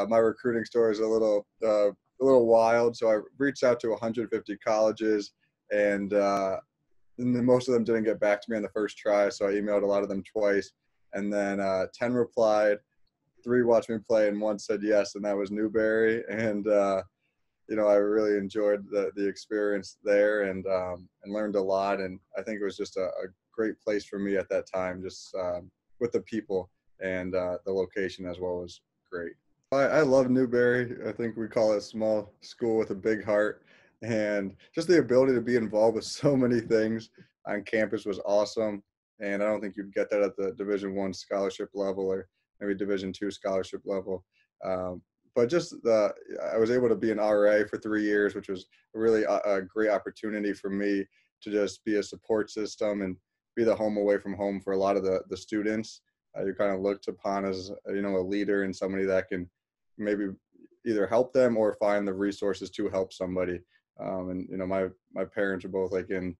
My recruiting story is a little wild. So I reached out to 150 colleges, and then most of them didn't get back to me on the first try. So I emailed a lot of them twice, and then 10 replied, 3 watched me play, and 1 said yes, and that was Newbury. And I really enjoyed the experience there, and learned a lot. And I think it was just a great place for me at that time, just with the people, and the location as well was great. I love Newbury. I think we call it a small school with a big heart, and just the ability to be involved with so many things on campus was awesome. And I don't think you'd get that at the Division I scholarship level, or maybe Division II scholarship level. But I was able to be an RA for 3 years, which was really a great opportunity for me to just be a support system and be the home away from home for a lot of the students. You're kind of looked upon as a leader, and somebody that can maybe either help them or find the resources to help somebody. And my parents are both like in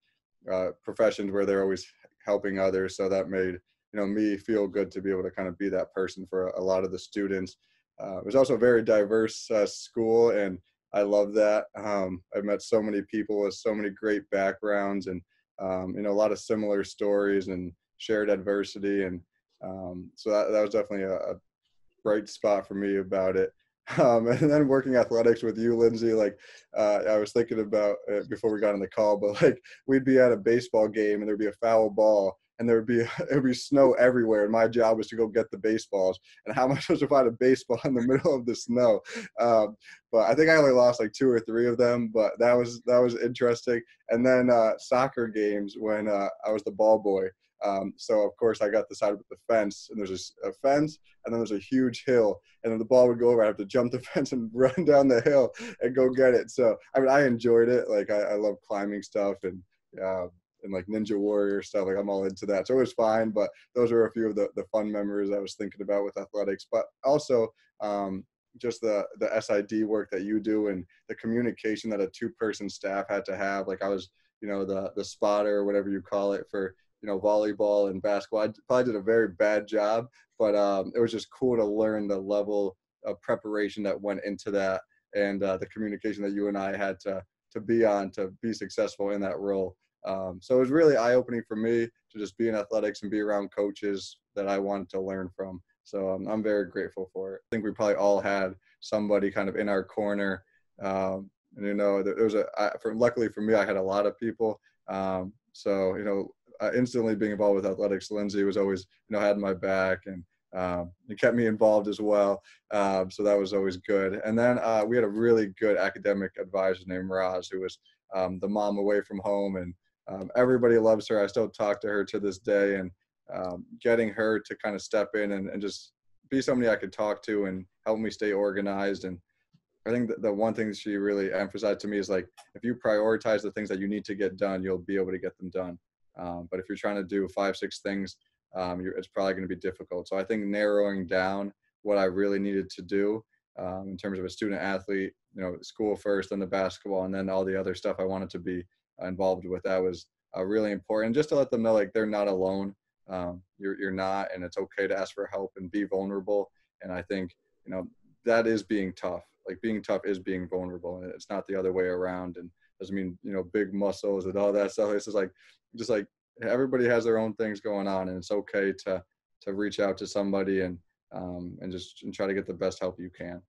professions where they're always helping others, so that made me feel good to be able to kind of be that person for a lot of the students. It was also a very diverse school, and I love that. I've met so many people with so many great backgrounds, and a lot of similar stories and shared adversity. And so that was definitely a bright spot for me about it. And then working athletics with you, Lindsay, like I was thinking about it before we got on the call, but like we'd be at a baseball game and there'd be a foul ball, and it would be snow everywhere, and my job was to go get the baseballs. And how am I supposed to find a baseball in the middle of the snow? But I think I only lost like 2 or 3 of them, but that was interesting. And then soccer games when I was the ball boy. So of course I got the side with the fence, and there's a fence, and then there's a huge hill, and then the ball would go over. I have to jump the fence and run down the hill and go get it. So I mean, I enjoyed it. Like I love climbing stuff, and like Ninja Warrior stuff. Like I'm all into that. So it was fine. But those are a few of the fun memories I was thinking about with athletics. But also just the SID work that you do, and the communication that a 2-person staff had to have. Like I was, the spotter, or whatever you call it, for volleyball and basketball. I probably did a very bad job, but it was just cool to learn the level of preparation that went into that, and the communication that you and I had to be on to be successful in that role. So it was really eye-opening for me to just be in athletics and be around coaches that I wanted to learn from. So I'm very grateful for it. I think we probably all had somebody kind of in our corner. And there was luckily for me, I had a lot of people. Instantly being involved with athletics, Lindsay was always, had my back, and it kept me involved as well. So that was always good. And then we had a really good academic advisor named Roz, who was the mom away from home, and everybody loves her. I still talk to her to this day, and getting her to kind of step in and just be somebody I could talk to and help me stay organized. And I think that the one thing she really emphasized to me is, like, if you prioritize the things that you need to get done, you'll be able to get them done. But if you're trying to do 5, 6 things, it's probably going to be difficult. So I think narrowing down what I really needed to do in terms of a student athlete, school first, then the basketball, and then all the other stuff I wanted to be involved with, that was really important. Just to let them know, like, they're not alone. You're not, and it's okay to ask for help and be vulnerable. And I think, that is being tough. Like, being tough is being vulnerable, and it's not the other way around. And doesn't mean, big muscles and all that stuff. It's just like everybody has their own things going on, and it's okay to reach out to somebody and try to get the best help you can.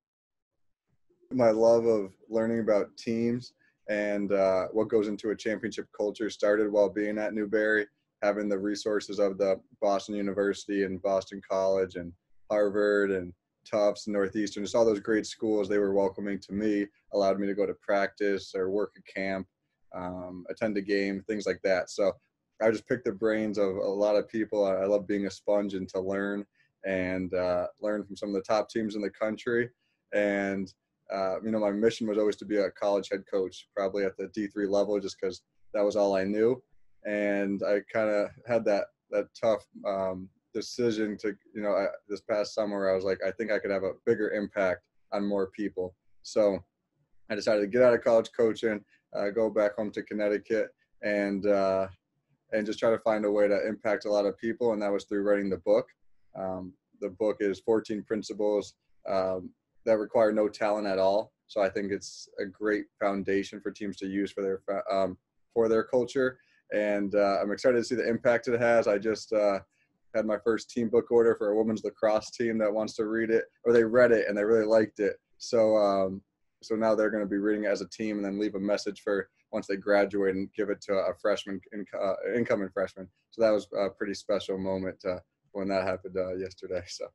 My love of learning about teams and what goes into a championship culture started while being at Newbury, having the resources of the Boston University and Boston College and Harvard and Tufts and Northeastern, just all those great schools. They were welcoming to me, allowed me to go to practice or work at camp, attend a game, things like that. So I just picked the brains of a lot of people. I love being a sponge and to learn and learn from some of the top teams in the country. And, my mission was always to be a college head coach, probably at the D3 level, just because that was all I knew. And I kind of had that tough decision to, this past summer, I was like, I think I could have a bigger impact on more people. So I decided to get out of college coaching, go back home to Connecticut, and just try to find a way to impact a lot of people. And that was through writing the book. The book is 14 principles that require no talent at all. So I think it's a great foundation for teams to use for their culture. And I'm excited to see the impact it has. I just had my first team book order for a women's lacrosse team that wants to read it, or they read it and they really liked it. So now they're going to be reading it as a team and then leave a message for once they graduate and give it to a freshman, incoming freshman. So that was a pretty special moment when that happened yesterday. So.